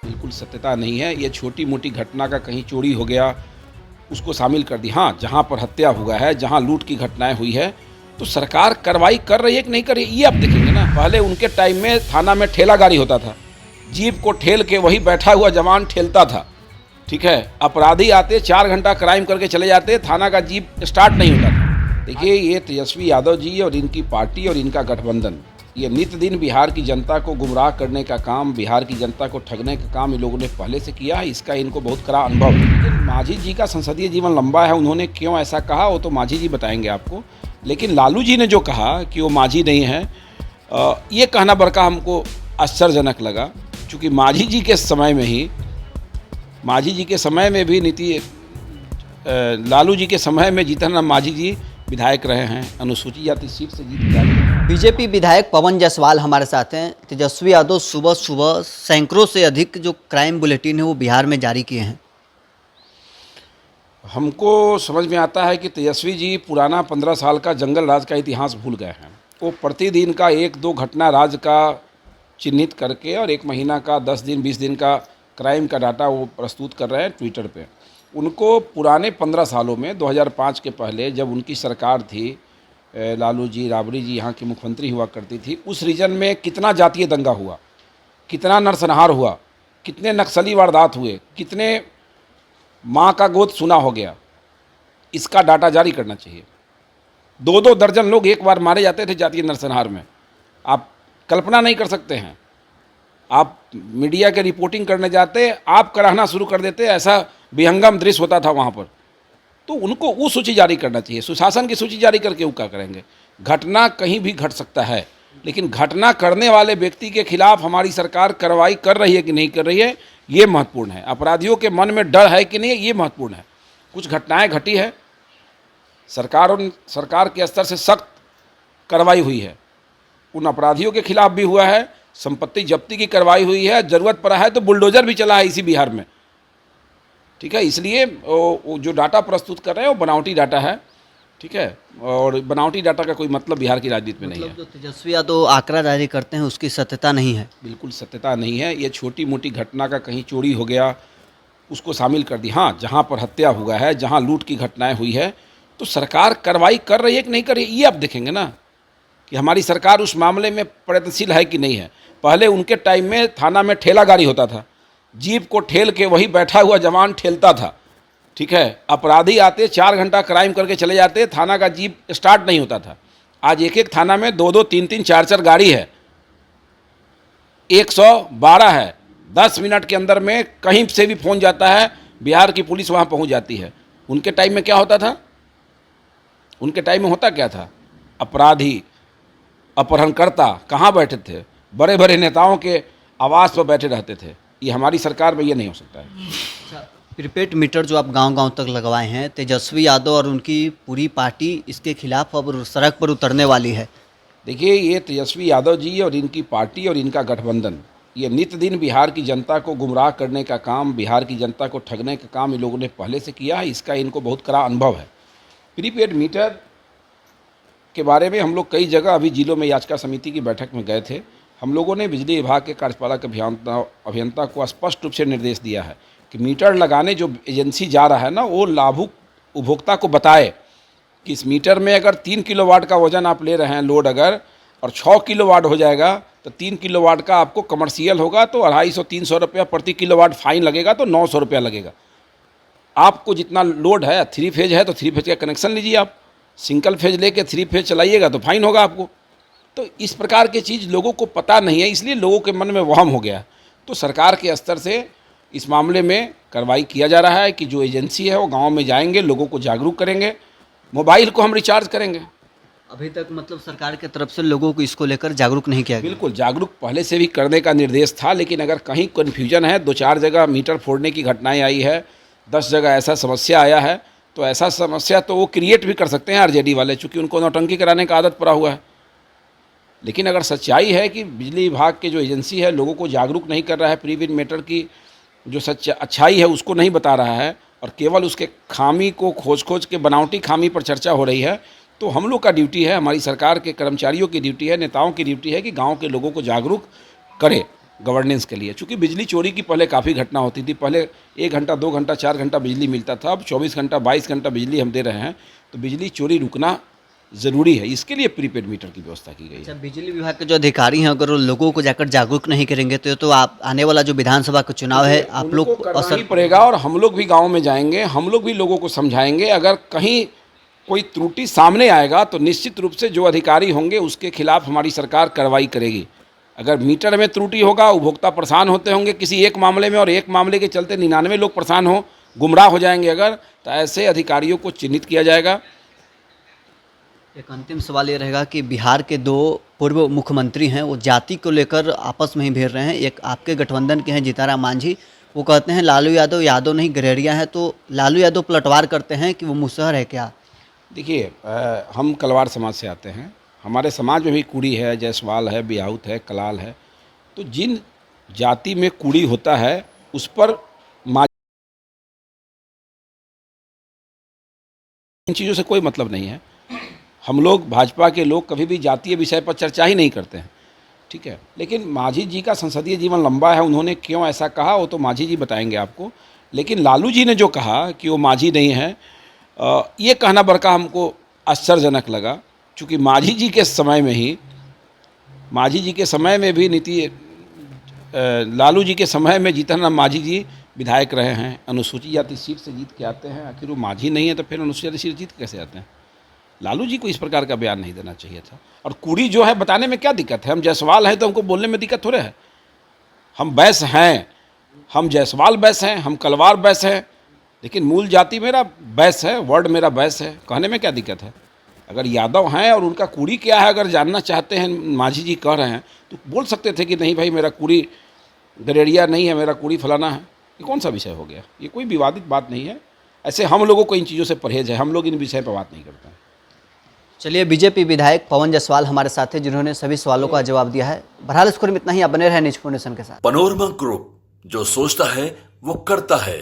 बिल्कुल सत्यता नहीं है। ये छोटी मोटी घटना का कहीं चोरी हो गया, उसको शामिल कर दी। हाँ, जहाँ पर हत्या हुआ है, जहाँ लूट की घटनाएं हुई है, तो सरकार कार्रवाई कर रही है कि नहीं कर रही है, ये आप देखेंगे ना। पहले उनके टाइम में थाना में ठेला गाड़ी होता था, जीप को ठेल के वही बैठा हुआ जवान ठेलता था। ठीक है, अपराधी आते 4 घंटा क्राइम करके चले जाते, थाना का जीप स्टार्ट नहीं होता था। देखिए, ये तेजस्वी यादव जी और इनकी पार्टी और इनका गठबंधन, ये नित्य दिन बिहार की जनता को गुमराह करने का काम, बिहार की जनता को ठगने का काम इन लोगों ने पहले से किया है। इसका इनको बहुत कड़ा अनुभव है। लेकिन मांझी जी का संसदीय जीवन लंबा है, उन्होंने क्यों ऐसा कहा वो तो मांझी जी बताएंगे आपको। लेकिन लालू जी ने जो कहा कि वो मांझी नहीं है, ये कहना बड़का हमको आश्चर्यजनक लगा। चूँकि मांझी जी के समय में भी लालू जी के समय में जीतन राम मांझी जी विधायक रहे हैं, अनुसूचित जाति सीट से जीत के आए। बीजेपी विधायक पवन जायसवाल हमारे साथ हैं। तेजस्वी यादव सुबह सुबह सैकड़ों से अधिक जो क्राइम बुलेटिन है वो बिहार में जारी किए हैं। हमको समझ में आता है कि तेजस्वी जी पुराना 15 साल का जंगल राज का इतिहास भूल गए हैं। वो प्रतिदिन का 1-2 घटना राज का चिन्हित करके और 1 महीना का 10 दिन 20 दिन का क्राइम का डाटा वो प्रस्तुत कर रहे हैं ट्विटर पे। उनको पुराने 15 सालों में 2005 के पहले जब उनकी सरकार थी, लालू जी राबड़ी जी यहाँ की मुख्यमंत्री हुआ करती थी, उस रीजन में कितना जातीय दंगा हुआ, कितना नरसंहार हुआ, कितने नक्सली वारदात हुए, कितने माँ का गोद सुना हो गया, इसका डाटा जारी करना चाहिए। 2-2 दर्जन लोग एक बार मारे जाते थे जातीय नरसंहार में। आप कल्पना नहीं कर सकते हैं। आप मीडिया के रिपोर्टिंग करने जाते, आप कराहना शुरू कर देते, ऐसा विहंगम दृश्य होता था वहाँ पर। तो उनको वो सूची जारी करना चाहिए। सुशासन की सूची जारी करके वो क्या करेंगे? घटना कहीं भी घट सकता है, लेकिन घटना करने वाले व्यक्ति के खिलाफ हमारी सरकार कार्रवाई कर रही है कि नहीं कर रही है, ये महत्वपूर्ण है। अपराधियों के मन में डर है कि नहीं, ये महत्वपूर्ण है। कुछ घटनाएं घटी है, सरकार के स्तर से सख्त कार्रवाई हुई है, उन अपराधियों के खिलाफ भी हुआ है, संपत्ति जब्ती की कार्रवाई हुई है, जरूरत पड़ा है तो बुलडोजर भी चला है इसी बिहार में। ठीक है, इसलिए वो जो डाटा प्रस्तुत कर रहे हैं वो बनावटी डाटा है। ठीक है, और बनावटी डाटा का कोई मतलब बिहार की राजनीति में नहीं है। जो तेजस्वी यादव आंकड़ा जारी करते हैं उसकी सत्यता नहीं है। बिल्कुल सत्यता नहीं है। ये छोटी मोटी घटना का कहीं चोरी हो गया, उसको शामिल कर दी। हाँ, जहाँ पर हत्या हुआ है, जहाँ लूट की घटनाएं हुई है, तो सरकार कार्रवाई कर रही है कि नहीं कर रही है, ये आप देखेंगे ना कि हमारी सरकार उस मामले में प्रयत्नशील है कि नहीं है। पहले उनके टाइम में थाना में ठेला गाड़ी होता था, जीप को ठेल के वही बैठा हुआ जवान ठेलता था। ठीक है, अपराधी आते 4 घंटा क्राइम करके चले जाते, थाना का जीप स्टार्ट नहीं होता था। आज एक थाना में 2-2, 3-3, 4-4 गाड़ी है, 112 है। 10 मिनट के अंदर में कहीं से भी फ़ोन जाता है, बिहार की पुलिस वहाँ पहुँच जाती है। उनके टाइम में क्या होता था? उनके टाइम में होता क्या था? अपराधी, अपहरणकर्ता कहाँ बैठे थे? बड़े बड़े नेताओं के आवास पर बैठे रहते थे। ये हमारी सरकार में ये नहीं हो सकता है। प्रीपेड मीटर जो आप गांव-गांव तक लगवाए हैं, तेजस्वी यादव और उनकी पूरी पार्टी इसके खिलाफ अब सड़क पर उतरने वाली है। देखिए, ये तेजस्वी यादव जी और इनकी पार्टी और इनका गठबंधन, ये नित्य दिन बिहार की जनता को गुमराह करने का काम, बिहार की जनता को ठगने का काम इन लोगों ने पहले से किया है। इसका इनको बहुत कड़ा अनुभव है। प्रीपेड मीटर के बारे में हम लोग कई जगह अभी जिलों में याचिका समिति की बैठक में गए थे। हम लोगों ने बिजली विभाग के कार्यपालक अभियंता को स्पष्ट रूप से निर्देश दिया है कि मीटर लगाने जो एजेंसी जा रहा है ना, वो लाभुक उपभोक्ता को बताए कि इस मीटर में अगर 3 किलोवाट का वजन आप ले रहे हैं लोड अगर, और 6 किलोवाट हो जाएगा तो 3 किलोवाट का आपको कमर्शियल होगा तो 250-300 रुपया प्रति किलोवाट फाइन लगेगा, तो 900 रुपया लगेगा। आपको जितना लोड है, 3 फेज है तो 3 फेज का कनेक्शन लीजिए आप, सिंगल फेज लेके 3 फेज चलाइएगा तो फाइन होगा आपको। तो इस प्रकार की चीज़ लोगों को पता नहीं है, इसलिए लोगों के मन में वहम हो गया। तो सरकार के स्तर से इस मामले में कार्रवाई किया जा रहा है कि जो एजेंसी है वो गांव में जाएंगे, लोगों को जागरूक करेंगे, मोबाइल को हम रिचार्ज करेंगे। अभी तक मतलब सरकार की तरफ से लोगों को इसको लेकर जागरूक नहीं किया गया। बिल्कुल जागरूक पहले से भी करने का निर्देश था, लेकिन अगर कहीं कन्फ्यूजन है, 2-4 जगह मीटर फोड़ने की घटनाएँ आई है, 10 जगह ऐसा समस्या आया है, तो ऐसा समस्या तो वो क्रिएट भी कर सकते हैं आरजेडी वाले, चूँकि उनको नौटंकी कराने का आदत पड़ा हुआ है। लेकिन अगर सच्चाई है कि बिजली विभाग के जो एजेंसी है लोगों को जागरूक नहीं कर रहा है, प्रीपेड मीटर की जो अच्छाई है उसको नहीं बता रहा है, और केवल उसके खामी को खोज के बनावटी खामी पर चर्चा हो रही है, तो हम लोग का ड्यूटी है, हमारी सरकार के कर्मचारियों की ड्यूटी है, नेताओं की ड्यूटी है कि गांव के लोगों को जागरूक करे। गवर्नेंस के लिए। चूँकि बिजली चोरी की पहले काफ़ी घटना होती थी, पहले 1 घंटा 2 घंटा 4 घंटा बिजली मिलता था, अब 24 घंटा 22 घंटा बिजली हम दे रहे हैं, तो बिजली चोरी रुकना ज़रूरी है, इसके लिए प्रीपेड मीटर की व्यवस्था की गई है। अच्छा, बिजली विभाग के जो अधिकारी हैं अगर वो लोगों को जाकर जागरूक नहीं करेंगे तो आप आने वाला जो विधानसभा का चुनाव है आप उनको लोग को करना असर ही पड़ेगा, और हम लोग भी गांव में जाएंगे, हम लोग भी लोगों को समझाएंगे। अगर कहीं कोई त्रुटि सामने आएगा तो निश्चित रूप से जो अधिकारी होंगे उसके खिलाफ हमारी सरकार कार्रवाई करेगी। अगर मीटर में त्रुटि होगा, उपभोक्ता परेशान होते होंगे किसी एक मामले में, और एक मामले के चलते 99 लोग परेशान हो, गुमराह हो जाएंगे अगर, तो ऐसे अधिकारियों को चिन्हित किया जाएगा। एक अंतिम सवाल ये रहेगा कि बिहार के 2 पूर्व मुख्यमंत्री हैं, वो जाति को लेकर आपस में ही भिड़ रहे हैं। एक आपके गठबंधन के हैं जीतनराम मांझी, वो कहते हैं लालू यादव यादव नहीं गरेरिया है, तो लालू यादव पलटवार करते हैं कि वो मुसहर है क्या? देखिए, हम कलवार समाज से आते हैं, हमारे समाज में भी कुड़ी है, जायसवाल है, बियाहुत है, कलाल है। तो जिन जाति में कुड़ी होता है उस पर इन चीज़ों से कोई मतलब नहीं है। हम लोग भाजपा के लोग कभी भी जातीय विषय पर चर्चा ही नहीं करते हैं, ठीक है। लेकिन मांझी जी का संसदीय जीवन लंबा है, उन्होंने क्यों ऐसा कहा वो तो मांझी जी बताएंगे आपको। लेकिन लालू जी ने जो कहा कि वो मांझी नहीं है, ये कहना बड़का हमको आश्चर्यजनक लगा। चूँकि मांझी जी के समय में भी लालू जी के समय में जीतनराम मांझी जी विधायक रहे हैं, अनुसूचित जाति सीट से जीत के आते हैं। आखिर वो मांझी नहीं है तो फिर अनुसूचित जाति सीट जीत के कैसे आते हैं? लालू जी को इस प्रकार का बयान नहीं देना चाहिए था। और कुड़ी जो है बताने में क्या दिक्कत है? हम जायसवाल हैं तो हमको बोलने में दिक्कत थोड़े है। हम बैस हैं, हम जायसवाल बैस हैं, हम कलवार बैस हैं, लेकिन मूल जाति मेरा बैस है, वर्ड मेरा बैस है, कहने में क्या दिक्कत है? अगर यादव हैं और उनका कुड़ी क्या है अगर जानना चाहते हैं, मांझी जी कह रहे हैं, तो बोल सकते थे कि नहीं भाई मेरा कुड़ी गरेरिया नहीं है, मेरा कुड़ी फलाना है। ये कौन सा विषय हो गया? ये कोई विवादित बात नहीं है। ऐसे हम लोगों को इन चीज़ों से परहेज है, हम लोग इन विषय पर बात नहीं करते हैं। चलिए, बीजेपी विधायक पवन जायसवाल हमारे साथ हैं जिन्होंने सभी सवालों का जवाब दिया है। बहरहाल इस खबर में इतना ही, आप बने रहे न्यूज़ 4 नेशन के साथ। पनोरमा ग्रुप, जो सोचता है वो करता है।